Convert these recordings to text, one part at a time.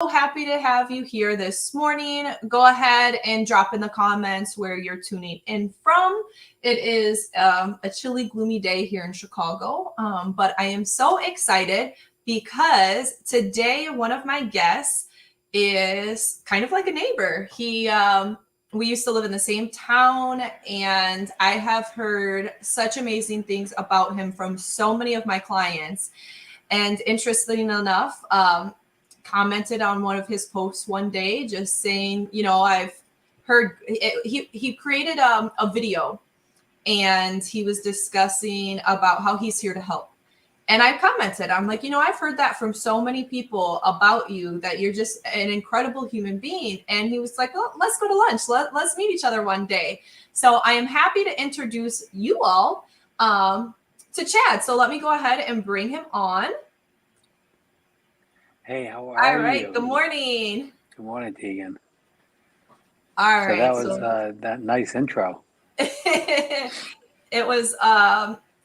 so happy to have you here this morning. Go ahead and drop in the comments where you're tuning in from. It is a chilly, gloomy day here in Chicago, but I am so excited because today one of my guests is kind of like a neighbor. We used to live in the same town, and I have heard such amazing things about him from so many of my clients. And interestingly enough, commented on one of his posts one day, just saying, I've heard he created a video, and he was discussing about how he's here to help. And I commented, I'm like, I've heard that from so many people about you, that you're just an incredible human being. And he was like, oh, let's go to lunch. Let's meet each other one day. So I am happy to introduce you all to Chad. So let me go ahead and bring him on. Hey, how are you? All right. Good morning. Good morning, Tegan. All right. So that was that nice intro.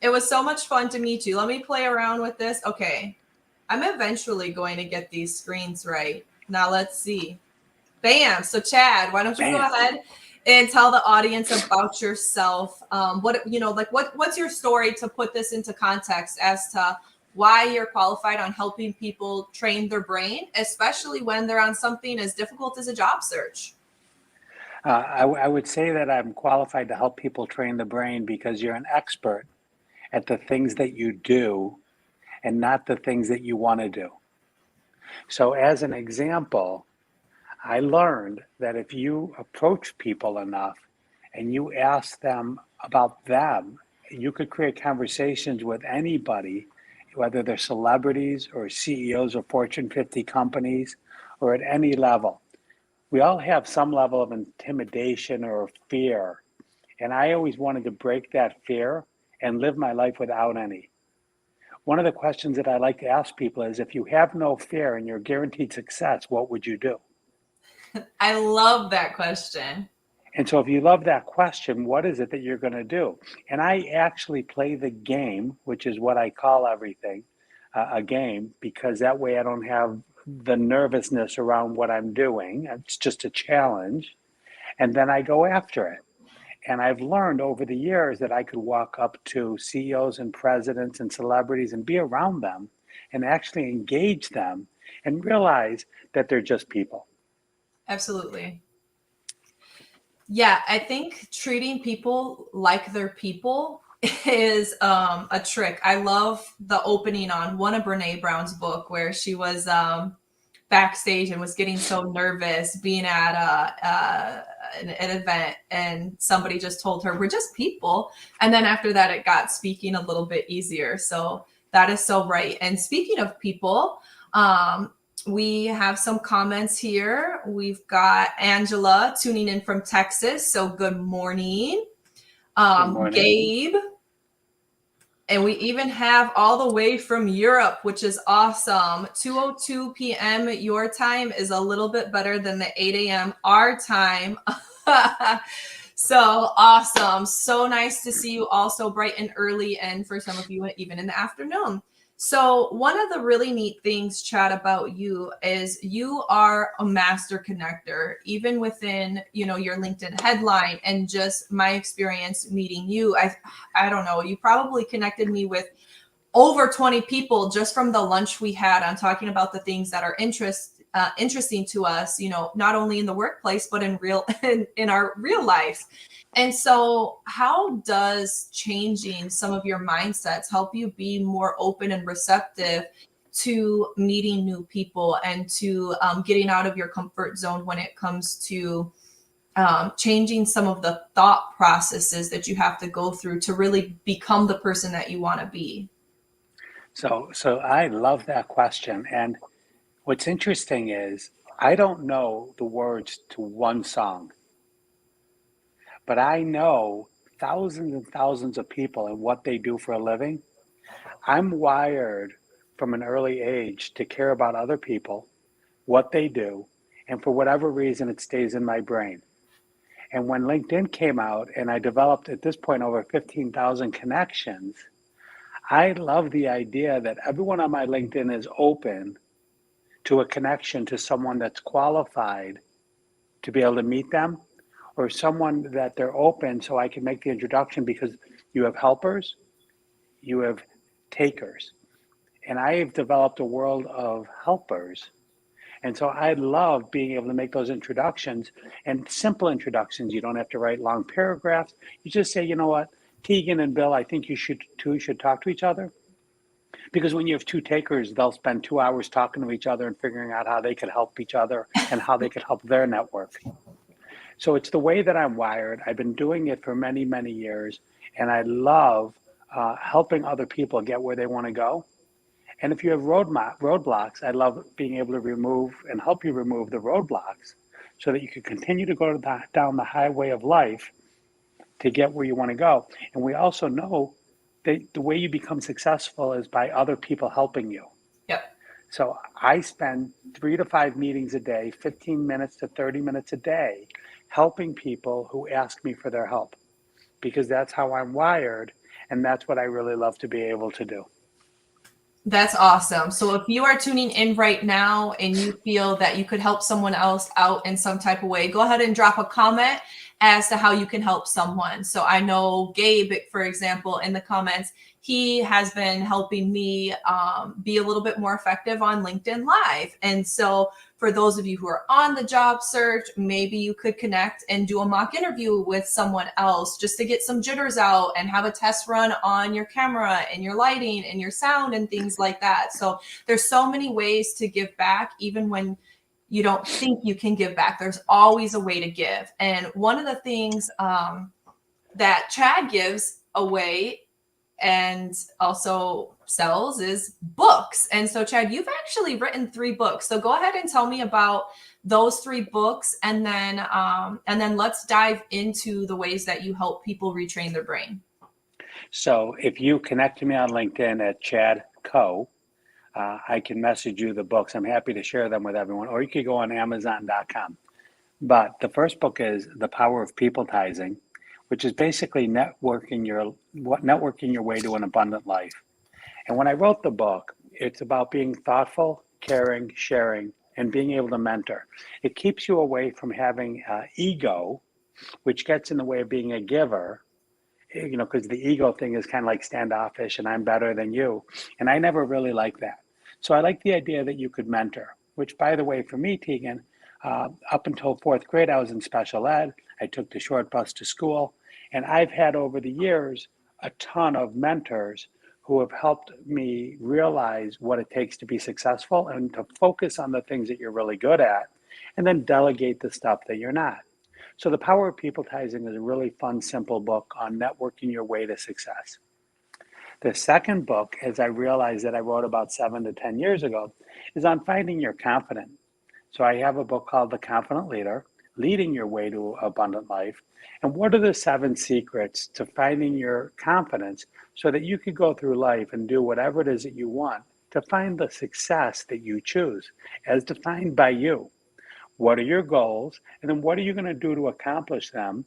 It was so much fun to meet you. Let me play around with this. Okay. I'm eventually going to get these screens right. Now let's see. Bam. So Chad, why don't you go ahead and tell the audience about yourself? What's your story, to put this into context as to why you're qualified on helping people train their brain, especially when they're on something as difficult as a job search? I would say that I'm qualified to help people train the brain because you're an expert at the things that you do and not the things that you want to do. So as an example, I learned that if you approach people enough and you ask them about them, you could create conversations with anybody, whether they're celebrities or CEOs of Fortune 50 companies or at any level. We all have some level of intimidation or fear. And I always wanted to break that fear and live my life without any. One of the questions that I like to ask people is, if you have no fear and you're guaranteed success, what would you do? I love that question. And so if you love that question, what is it that you're going to do? And I actually play the game, which is what I call everything, a game, because that way I don't have the nervousness around what I'm doing. It's just a challenge. And then I go after it. And I've learned over the years that I could walk up to CEOs and presidents and celebrities and be around them and actually engage them and realize that they're just people. Absolutely. Yeah, I think treating people like they're people is a trick. I love the opening on one of Brene Brown's book, where she was backstage and was getting so nervous being at an event, and somebody just told her, we're just people. And then after that, it got speaking a little bit easier. So that is so right. And speaking of people, we have some comments here. We've got Angela tuning in from Texas. So good morning. Good morning. Gabe. And we even have all the way from Europe, which is awesome. 2:02 p.m. your time is a little bit better than the 8 a.m. our time. So awesome. So nice to see you all so bright and early, and for some of you, even in the afternoon. So one of the really neat things, Chad, about you is you are a master connector, even within, your LinkedIn headline, and just my experience meeting you. I don't know, you probably connected me with over 20 people just from the lunch we had on talking about the things that are interesting to us, not only in the workplace, but in our real life. And so how does changing some of your mindsets help you be more open and receptive to meeting new people and to getting out of your comfort zone when it comes to changing some of the thought processes that you have to go through to really become the person that you want to be? So I love that question. And what's interesting is I don't know the words to one song, but I know thousands and thousands of people and what they do for a living. I'm wired from an early age to care about other people, what they do, and for whatever reason, it stays in my brain. And when LinkedIn came out and I developed at this point over 15,000 connections, I love the idea that everyone on my LinkedIn is open to a connection to someone that's qualified to be able to meet them, or someone that they're open so I can make the introduction, because you have helpers, you have takers. And I have developed a world of helpers. And so I love being able to make those introductions, and simple introductions. You don't have to write long paragraphs. You just say, you know what, Tegan and Bill, I think you should talk to each other. Because when you have two takers, they'll spend 2 hours talking to each other and figuring out how they could help each other and how they could help their network. So it's the way that I'm wired. I've been doing it for many, many years, and I love helping other people get where they want to go. And if you have roadblocks, I love being able to remove and help you remove the roadblocks so that you can continue to go down the highway of life to get where you want to go. And we also know that the way you become successful is by other people helping you. Yep. So I spend 3 to 5 meetings a day, 15 minutes to 30 minutes a day, helping people who ask me for their help, because that's how I'm wired, and that's what I really love to be able to do. That's awesome. So if you are tuning in right now and you feel that you could help someone else out in some type of way, go ahead and drop a comment as to how you can help someone. So I know Gabe, for example, in the comments, he has been helping me be a little bit more effective on LinkedIn Live. And so for those of you who are on the job search, maybe you could connect and do a mock interview with someone else just to get some jitters out and have a test run on your camera and your lighting and your sound and things like that. So there's so many ways to give back, even when you don't think you can give back. There's always a way to give. And one of the things that Chad gives away and also sells is books. And so, Chad, you've actually written 3 books. So go ahead and tell me about those 3 books, and then let's dive into the ways that you help people retrain their brain. So if you connect to me on LinkedIn at Chad Coe, I can message you the books. I'm happy to share them with everyone, or you could go on Amazon.com. But the first book is The Power of Peopletizing, which is basically networking your way to an abundant life. And when I wrote the book, it's about being thoughtful, caring, sharing, and being able to mentor. It keeps you away from having ego, which gets in the way of being a giver, because the ego thing is kind of like standoffish and I'm better than you. And I never really liked that. So I like the idea that you could mentor, which, by the way, for me, Tegan, up until 4th grade, I was in special ed. I took the short bus to school. And I've had over the years a ton of mentors who have helped me realize what it takes to be successful and to focus on the things that you're really good at, and then delegate the stuff that you're not. So The Power of Peopletizing is a really fun, simple book on networking your way to success. The second book, as I realized that I wrote about 7 to 10 years ago, is on finding your confidence. So I have a book called The Confident Leader, Leading Your Way to Abundant Life. And what are the 7 secrets to finding your confidence so that you could go through life and do whatever it is that you want to find the success that you choose, as defined by you? What are your goals? And then what are you going to do to accomplish them?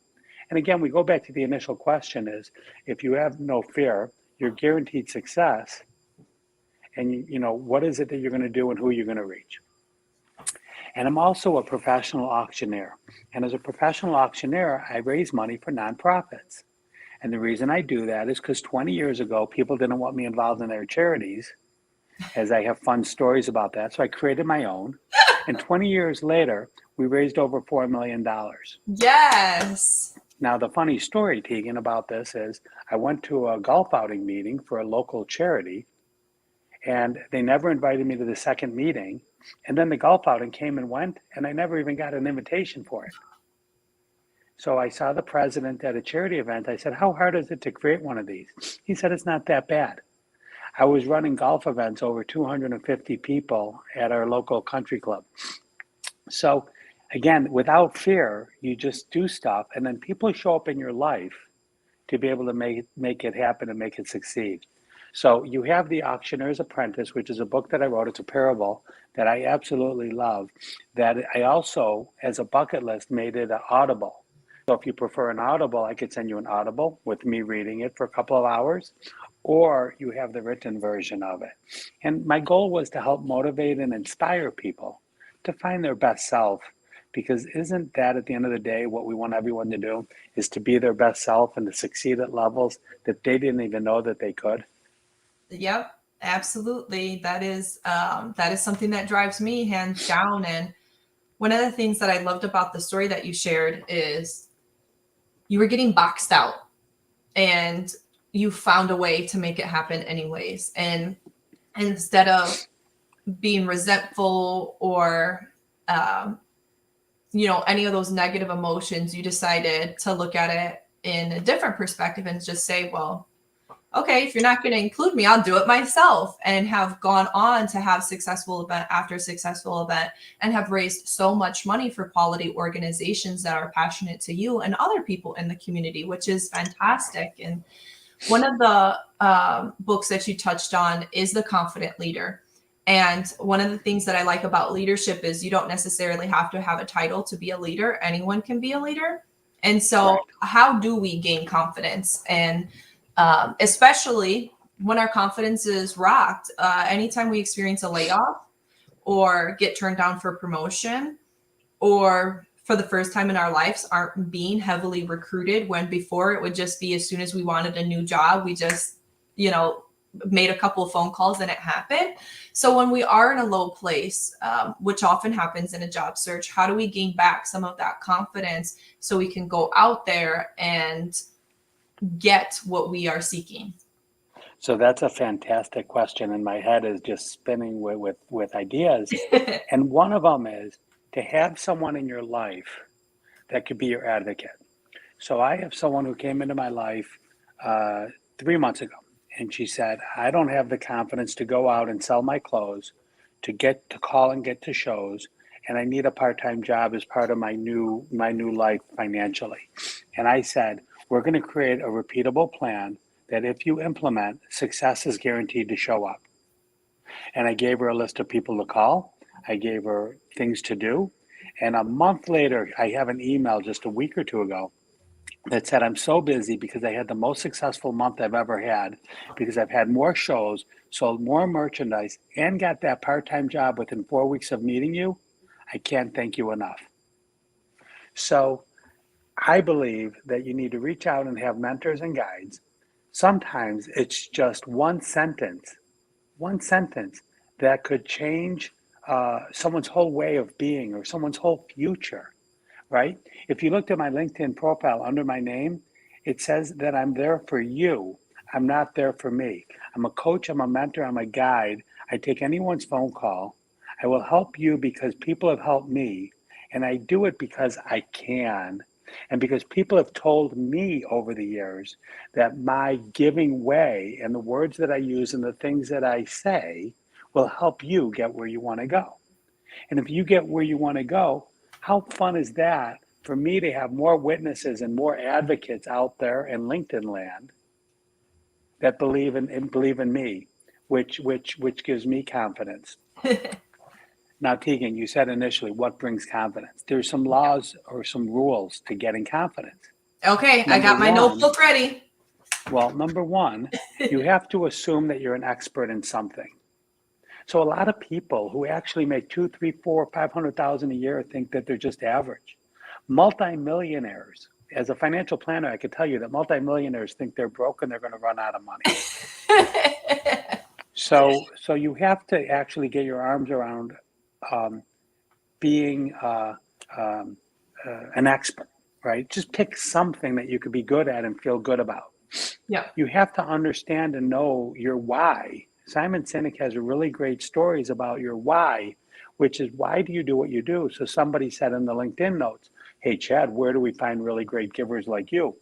And again, we go back to the initial question is, if you have no fear, you're guaranteed success. And what is it that you're going to do and who you're going to reach? And I'm also a professional auctioneer. And as a professional auctioneer, I raise money for nonprofits. And the reason I do that is because 20 years ago, people didn't want me involved in their charities, as I have fun stories about that. So I created my own. And 20 years later, we raised over $4 million. Yes. Now, the funny story, Tegan, about this is I went to a golf outing meeting for a local charity, and they never invited me to the second meeting. And then the golf outing came and went, and I never even got an invitation for it. So I saw the president at a charity event. I said, how hard is it to create one of these? He said, it's not that bad. I was running golf events, over 250 people at our local country club. So again, without fear, you just do stuff, and then people show up in your life to be able to make it happen and make it succeed. So you have The Auctioneer's Apprentice, which is a book that I wrote. It's a parable that I absolutely love, that I also, as a bucket list, made it an Audible. So if you prefer an Audible, I could send you an Audible with me reading it for a couple of hours. or you have the written version of it. And my goal was to help motivate and inspire people to find their best self, because isn't that at the end of the day what we want everyone to do, is to be their best self and to succeed at levels that they didn't even know that they could? Yep, absolutely. That is something that drives me hands down. And one of the things that I loved about the story that you shared is you were getting boxed out and you found a way to make it happen anyways. And instead of being resentful or any of those negative emotions, you decided to look at it in a different perspective and just say, well, okay, if you're not going to include me, I'll do it myself, and have gone on to have successful event after successful event and have raised so much money for quality organizations that are passionate to you and other people in the community, which is fantastic. And one of the books that you touched on is The Confident Leader. And one of the things that I like about leadership is you don't necessarily have to have a title to be a leader. Anyone can be a leader. And so Right. how do we gain confidence? And especially when our confidence is rocked, anytime we experience a layoff or get turned down for promotion, or for the first time in our lives aren't being heavily recruited, when before it would just be as soon as we wanted a new job, we just, made a couple of phone calls and it happened. So when we are in a low place, which often happens in a job search, how do we gain back some of that confidence so we can go out there and get what we are seeking? So that's a fantastic question, and my head is just spinning with ideas. And one of them is to have someone in your life that could be your advocate. So I have someone who came into my life 3 months ago, and she said, I don't have the confidence to go out and sell my clothes, to get to call and get to shows, and I need a part-time job as part of my new life financially. And I said, we're going to create a repeatable plan that if you implement, success is guaranteed to show up. And I gave her a list of people to call. I gave her things to do. And a month later, I have an email just a week or two ago that said, I'm so busy because I had the most successful month I've ever had, because I've had more shows, sold more merchandise, and got that part-time job within 4 weeks of meeting you. I can't thank you enough. So I believe that you need to reach out and have mentors and guides. Sometimes it's just one sentence that could change someone's whole way of being or someone's whole future, right? If you looked at my LinkedIn profile under my name, it says that I'm there for you. I'm not there for me. I'm a coach, I'm a mentor, I'm a guide. I take anyone's phone call. I will help you because people have helped me. And I do it because I can. And because people have told me over the years that my giving way and the words that I use and the things that I say will help you get where you want to go. And if you get where you want to go, how fun is that for me to have more witnesses and more advocates out there in LinkedIn land that believe in me, which gives me confidence. Now, Tegan, you said initially, what brings confidence? There's some laws or some rules to getting confidence. Okay, I got my notebook ready. Well, number one, you have to assume that you're an expert in something. So a lot of people who actually make 2, 3, 4, 500,000 a year think that they're just average. Multimillionaires, as a financial planner, I could tell you that multimillionaires think they're broke and they're going to run out of money. So you have to actually get your arms around being an expert, right? Just pick something that you could be good at and feel good about. Yeah. You have to understand and know your why. Simon Sinek has really great stories about your why, which is, why do you do what you do? So somebody said in the LinkedIn notes, hey, Chad, where do we find really great givers like you?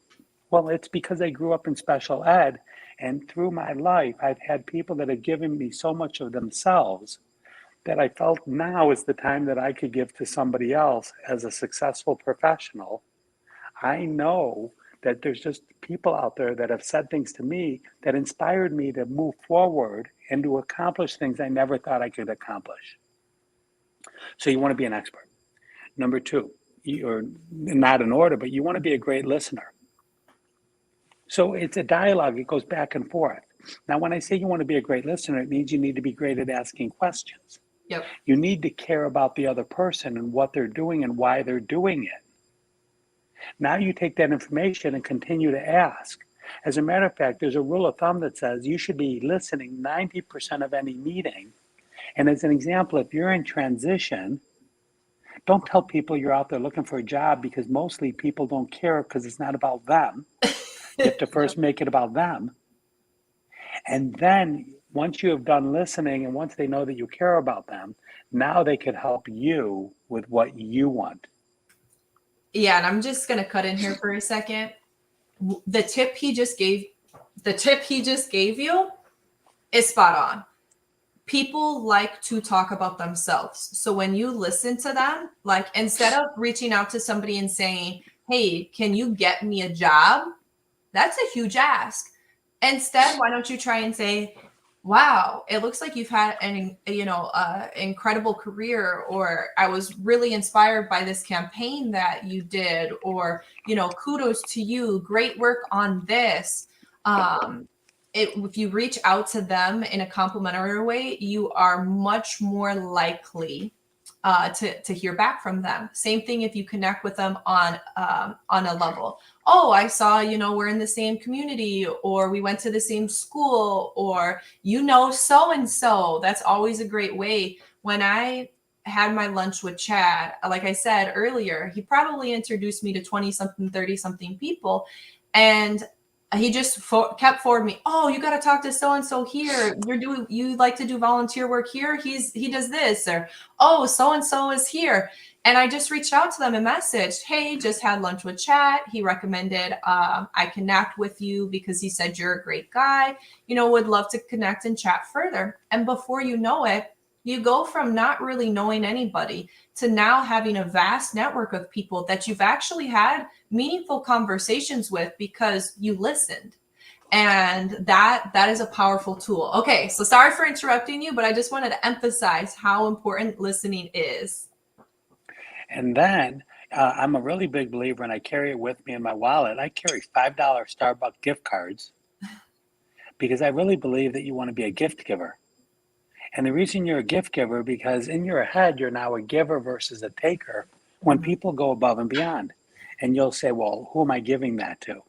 Well, it's because I grew up in special ed, and through my life, I've had people that have given me so much of themselves that I felt now is the time that I could give to somebody else as a successful professional. I know that there's just people out there that have said things to me that inspired me to move forward and to accomplish things I never thought I could accomplish. So you want to be an expert. Number two, or not in order, but you want to be a great listener. So it's a dialogue, it goes back and forth. Now, when I say you want to be a great listener, it means you need to be great at asking questions. Yep. You need to care about the other person and what they're doing and why they're doing it. Now you take that information and continue to ask. As a matter of fact, there's a rule of thumb that says you should be listening 90% of any meeting. And as an example, if you're in transition, don't tell people you're out there looking for a job, because mostly people don't care because it's not about them. You have to first make it about them. And then once you have done listening and once they know that you care about them, now they could help you with what you want. Yeah, and I'm just going to cut in here for a second. The tip he just gave you is spot on. People like to talk about themselves. So when you listen to them, like instead of reaching out to somebody and saying, "Hey, can you get me a job?" That's a huge ask. Instead, why don't you try and say, "Wow, it looks like you've had an incredible career," or "I was really inspired by this campaign that you did," or "Kudos to you, great work on this." If you reach out to them in a complimentary way, you are much more likely to hear back from them. Same thing if you connect with them on a level. Oh, I saw, we're in the same community, or we went to the same school, or so and so. That's always a great way. When I had my lunch with Chad, like I said earlier, he probably introduced me to 20 something, 30 something people, and he just kept forwarding me. "Oh, you got to talk to so and so here. You like to do volunteer work here. He does this," or "Oh, so and so is here." And I just reached out to them and messaged, "Hey, just had lunch with Chad. He recommended I connect with you because he said you're a great guy. Would love to connect and chat further." And before you know it, you go from not really knowing anybody to now having a vast network of people that you've actually had meaningful conversations with because you listened. And that is a powerful tool. Okay, so sorry for interrupting you, but I just wanted to emphasize how important listening is. And then I'm a really big believer, and I carry it with me in my wallet. I carry $5 Starbucks gift cards because I really believe that you want to be a gift giver. And the reason you're a gift giver, because in your head, you're now a giver versus a taker when people go above and beyond. And you'll say, well, who am I giving that to?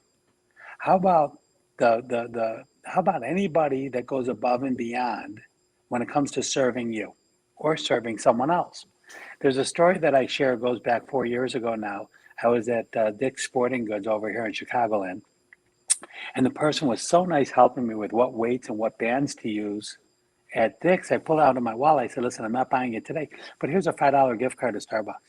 How about how about anybody that goes above and beyond when it comes to serving you or serving someone else? There's a story that I share, goes back 4 years ago now. I was at Dick's Sporting Goods over here in Chicagoland, and the person was so nice helping me with what weights and what bands to use at Dick's. I pulled out of my wallet. I said, "Listen, I'm not buying it today, but here's a $5 gift card to Starbucks."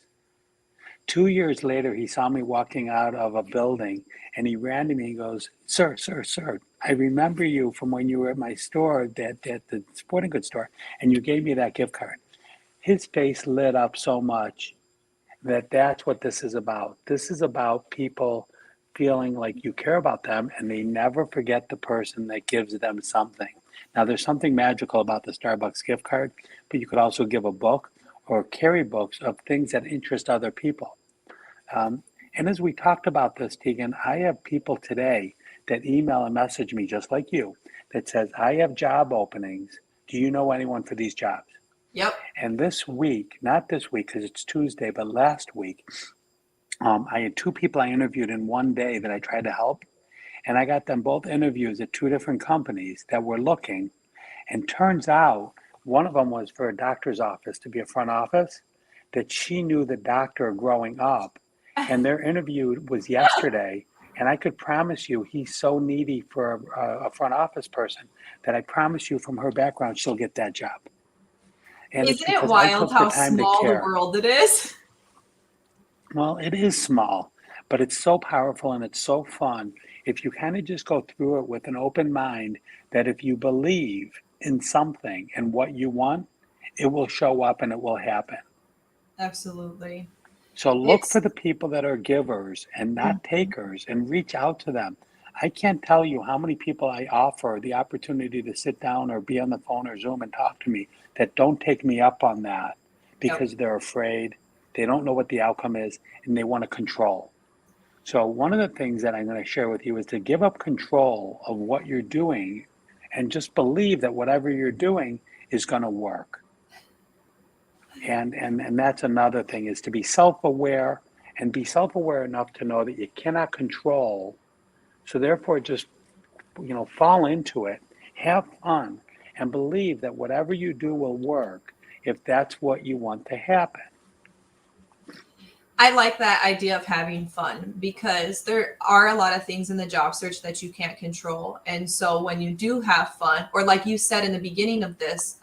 2 years later, he saw me walking out of a building, and he ran to me and goes, "Sir, sir, sir, I remember you from when you were at my store, at the sporting goods store, and you gave me that gift card." His face lit up so much that that's what this is about. This is about people feeling like you care about them, and they never forget the person that gives them something. Now, there's something magical about the Starbucks gift card, but you could also give a book or carry books of things that interest other people. And as we talked about this, Tegan, I have people today that email and message me just like you that says, "I have job openings. Do you know anyone for these jobs?" Yep. And this week, not this week because it's Tuesday, but last week, I had 2 people I interviewed in one day that I tried to help. And I got them both interviews at 2 different companies that were looking. And turns out one of them was for a doctor's office to be a front office, that she knew the doctor growing up. And their interview was yesterday. And I could promise you, he's so needy for a front office person that I promise you from her background, she'll get that job. And it's Isn't it because I wild took the how time to small the care. world it is? Well, it is small, but it's so powerful and it's so fun. If you kind of just go through it with an open mind, that if you believe in something and what you want, it will show up and it will happen. Absolutely. So look for It's the people that are givers and not takers and reach out to them. I can't tell you how many people I offer the opportunity to sit down or be on the phone or Zoom and talk to me that don't take me up on that Yep. because they're afraid, they don't know what the outcome is, and they want to control. So one of the things that I'm going to share with you is to give up control of what you're doing and just believe that whatever you're doing is going to work. And that's another thing, is to be self-aware, and be self-aware enough to know that you cannot control. So therefore, just, fall into it, have fun, and believe that whatever you do will work if that's what you want to happen. I like that idea of having fun, because there are a lot of things in the job search that you can't control. And so when you do have fun, or like you said in the beginning of this,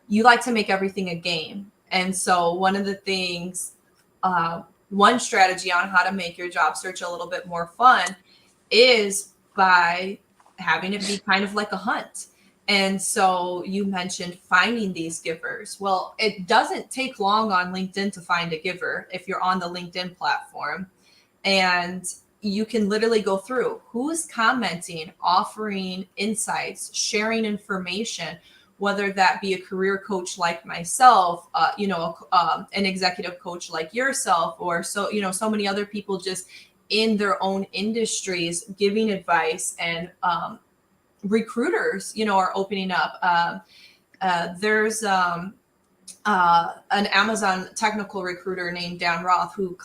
you like to make everything a game. And so one of the things, one strategy on how to make your job search a little bit more fun is by having it be kind of like a hunt. And so you mentioned finding these givers. Well, it doesn't take long on LinkedIn to find a giver if you're on the LinkedIn platform. And you can literally go through who's commenting, offering insights, sharing information, whether that be a career coach like myself, an executive coach like yourself, or so many other people just in their own industries giving advice, and recruiters, are opening up. There's an Amazon technical recruiter named Dan Roth who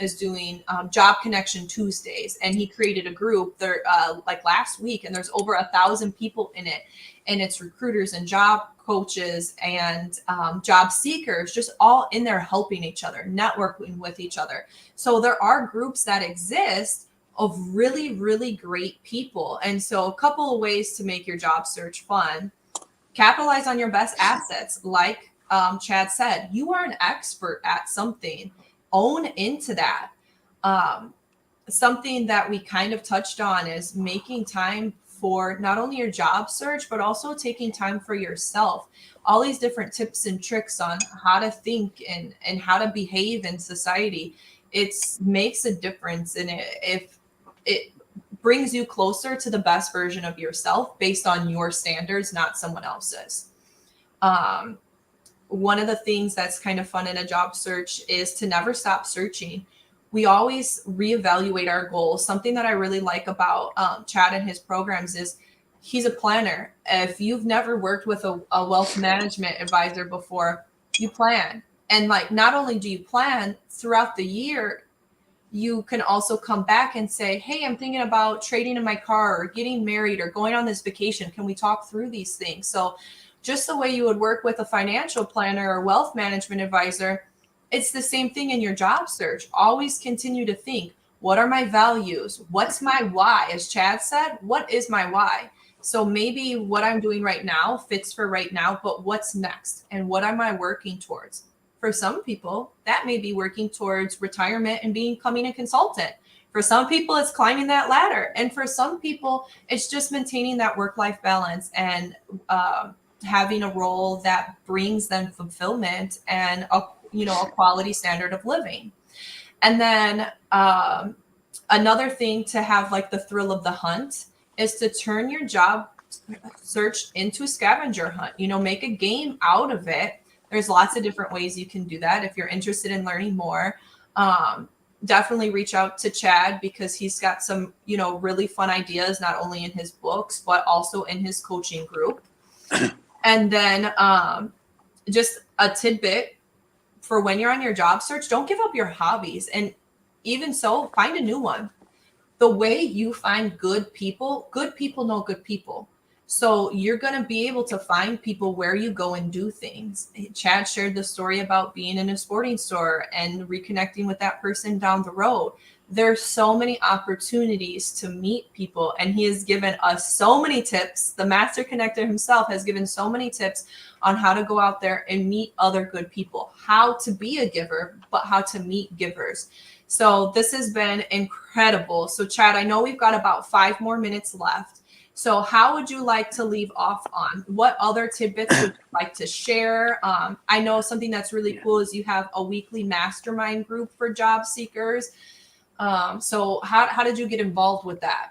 is doing Job Connection Tuesdays, and he created a group there like last week, and there's over 1,000 people in it, and it's recruiters and job coaches and job seekers, just all in there helping each other, networking with each other. So there are groups that exist of really, really great people. And so a couple of ways to make your job search fun: capitalize on your best assets. Like Chad said, you are an expert at something. Own into that. Something that we kind of touched on is making time for not only your job search, but also taking time for yourself. All these different tips and tricks on how to think and how to behave in society. It makes a difference in it if it brings you closer to the best version of yourself based on your standards, not someone else's. One of the things that's kind of fun in a job search is to never stop searching. We always reevaluate our goals. Something that I really like about Chad and his programs is he's a planner. If you've never worked with a wealth management advisor before, you plan. And like, not only do you plan throughout the year, you can also come back and say, hey, I'm thinking about trading in my car or getting married or going on this vacation. Can we talk through these things? So just the way you would work with a financial planner or wealth management advisor, it's the same thing in your job search. Always continue to think, what are my values? What's my why? As Chad said, what is my why? So maybe what I'm doing right now fits for right now, but what's next? And what am I working towards? For some people, that may be working towards retirement and becoming a consultant. For some people, it's climbing that ladder. And for some people, it's just maintaining that work-life balance and having a role that brings them fulfillment and a quality standard of living. And then another thing to have like the thrill of the hunt is to turn your job search into a scavenger hunt. Make a game out of it. There's lots of different ways you can do that. If you're interested in learning more, definitely reach out to Chad, because he's got some, really fun ideas, not only in his books, but also in his coaching group. And then just a tidbit for when you're on your job search, don't give up your hobbies. And even so, find a new one. The way you find good people know good people. So you're going to be able to find people where you go and do things. Chad shared the story about being in a sporting store and reconnecting with that person down the road. There's so many opportunities to meet people, and he has given us so many tips. The master connector himself has given so many tips on how to go out there and meet other good people, how to be a giver, but how to meet givers. So this has been incredible. So Chad, I know we've got about 5 more minutes left. So how would you like to leave off on? What other tidbits would you like to share? I know something that's really cool is you have a weekly mastermind group for job seekers. So how did you get involved with that?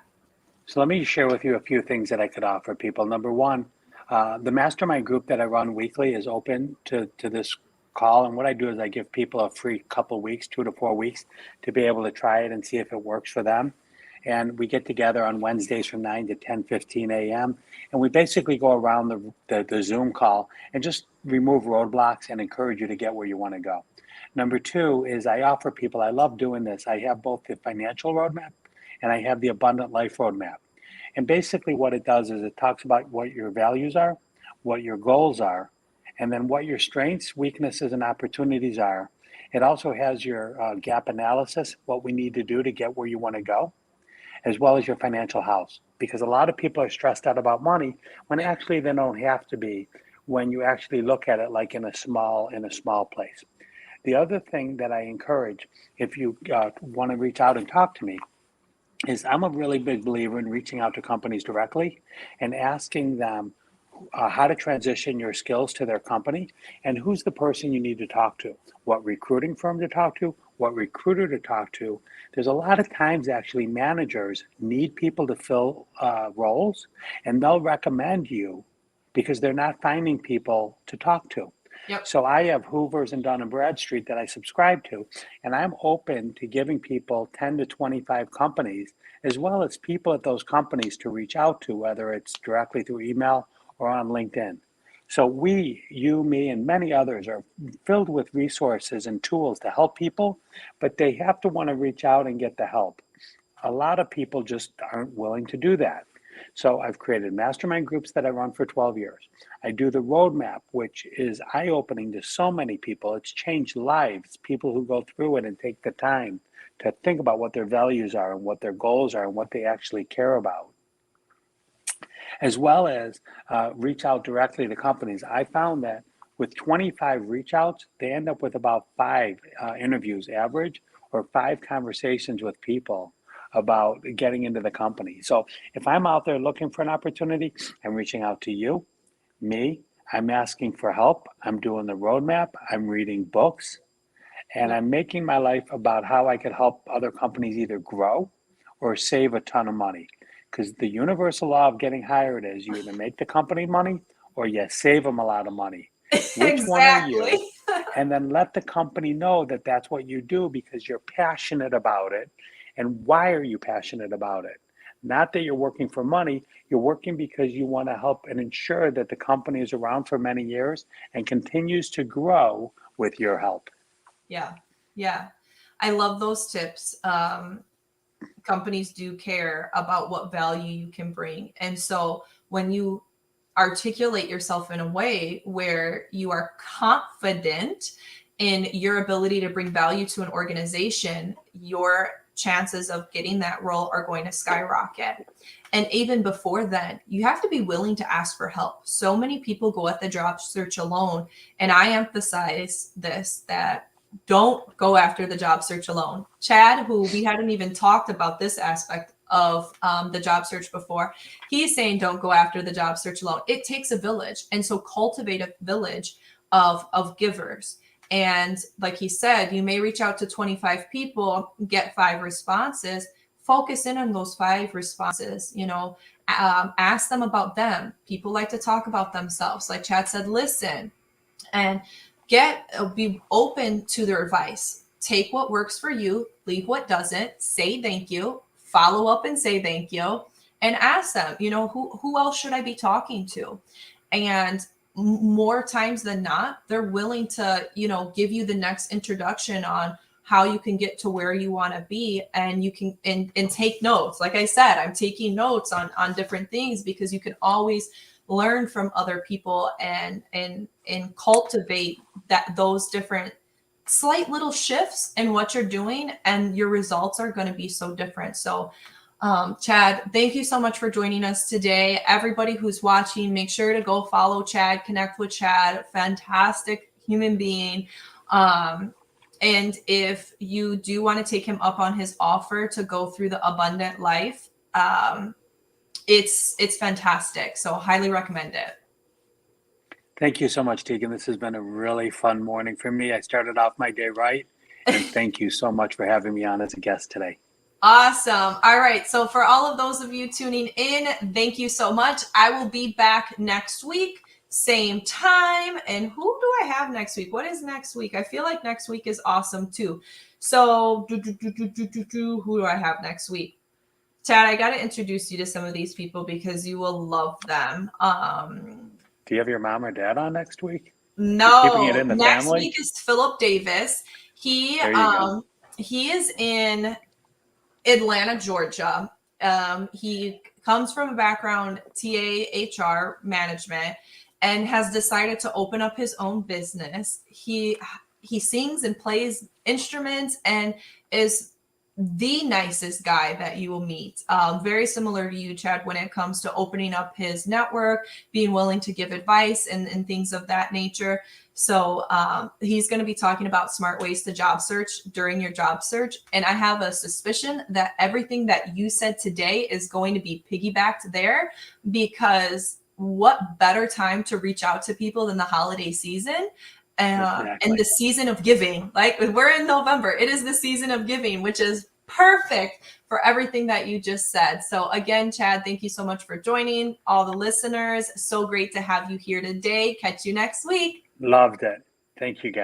So let me share with you a few things that I could offer people. Number one, the mastermind group that I run weekly is open to this call. And what I do is I give people a free couple weeks, 2 to 4 weeks, to be able to try it and see if it works for them. And we get together on Wednesdays from 9 to 10:15 a.m. And we basically go around the Zoom call and just remove roadblocks and encourage you to get where you want to go. Number two is I offer people, I love doing this. I have both the financial roadmap and I have the abundant life roadmap. And basically what it does is it talks about what your values are, what your goals are, and then what your strengths, weaknesses, and opportunities are. It also has your gap analysis, what we need to do to get where you want to go, as well as your financial house. Because a lot of people are stressed out about money when actually they don't have to be when you actually look at it like in a small place. The other thing that I encourage, if you want to reach out and talk to me, is I'm a really big believer in reaching out to companies directly and asking them how to transition your skills to their company and who's the person you need to talk to, what recruiting firm to talk to, what recruiter to talk to. There's a lot of times actually managers need people to fill roles and they'll recommend you because they're not finding people to talk to. Yep. So I have Hoovers and Dun and Bradstreet that I subscribe to, and I'm open to giving people 10 to 25 companies, as well as people at those companies to reach out to, whether it's directly through email or on LinkedIn. So we, you, me, and many others are filled with resources and tools to help people, but they have to want to reach out and get the help. A lot of people just aren't willing to do that. So I've created mastermind groups that I run for 12 years. I do the roadmap, which is eye-opening to so many people. It's changed lives, people who go through it and take the time to think about what their values are and what their goals are and what they actually care about, as well as reach out directly to companies. I found that with 25 reach outs, they end up with about 5 interviews average or 5 conversations with people about getting into the company. So if I'm out there looking for an opportunity, I'm reaching out to you, me, I'm asking for help, I'm doing the roadmap, I'm reading books, and I'm making my life about how I could help other companies either grow or save a ton of money. Because the universal law of getting hired is you either make the company money or you save them a lot of money. Which one are you? Exactly. And then let the company know that that's what you do because you're passionate about it. And why are you passionate about it? Not that you're working for money, you're working because you want to help and ensure that the company is around for many years and continues to grow with your help. Yeah. Yeah. I love those tips. Companies do care about what value you can bring. And so when you articulate yourself in a way where you are confident in your ability to bring value to an organization, your chances of getting that role are going to skyrocket. And even before then, you have to be willing to ask for help. So many people go at the job search alone. And I emphasize this, that don't go after the job search alone. Chad, who we hadn't even talked about this aspect of the job search before, he's saying don't go after the job search alone. It takes a village. And so cultivate a village of givers. And like he said, you may reach out to 25 people, get 5 responses, focus in on those 5 responses, ask them about them. People like to talk about themselves. Like Chad said, listen and be open to their advice. Take what works for you, leave what doesn't, say thank you, follow up and say thank you, and ask them, who else should I be talking to? And more times than not, they're willing to, give you the next introduction on how you can get to where you want to be. And you can and take notes. Like I said, I'm taking notes on different things because you can always learn from other people and cultivate those different slight little shifts in what you're doing, and your results are going to be so different. So Chad, thank you so much for joining us today. Everybody who's watching, make sure to go follow Chad, connect with Chad, fantastic human being. And if you do want to take him up on his offer to go through the abundant life, it's fantastic. So highly recommend it. Thank you so much, Tegan. This has been a really fun morning for me. I started off my day right, and thank you so much for having me on as a guest today. Awesome. All right. So for all of those of you tuning in, thank you so much. I will be back next week, same time. And who do I have next week? What is next week? I feel like next week is awesome too. So who do I have next week? Chad, I got to introduce you to some of these people because you will love them. Do you have your mom or dad on next week? You're keeping it No, in the next family? week is Philip Davis. He There you go. he is in Atlanta, Georgia. He comes from a background TA HR management and has decided to open up his own business. He sings and plays instruments and is the nicest guy that you will meet. Very similar to you, Chad, when it comes to opening up his network, being willing to give advice and things of that nature. So he's going to be talking about smart ways to job search during your job search. And I have a suspicion that everything that you said today is going to be piggybacked there, because what better time to reach out to people than the holiday season? Exactly. And the season of giving. Like, we're in November, it is the season of giving, which is perfect for everything that you just said. So again, Chad, thank you so much for joining. All the listeners, so great to have you here today. Catch you next week. Loved it. Thank you, guys.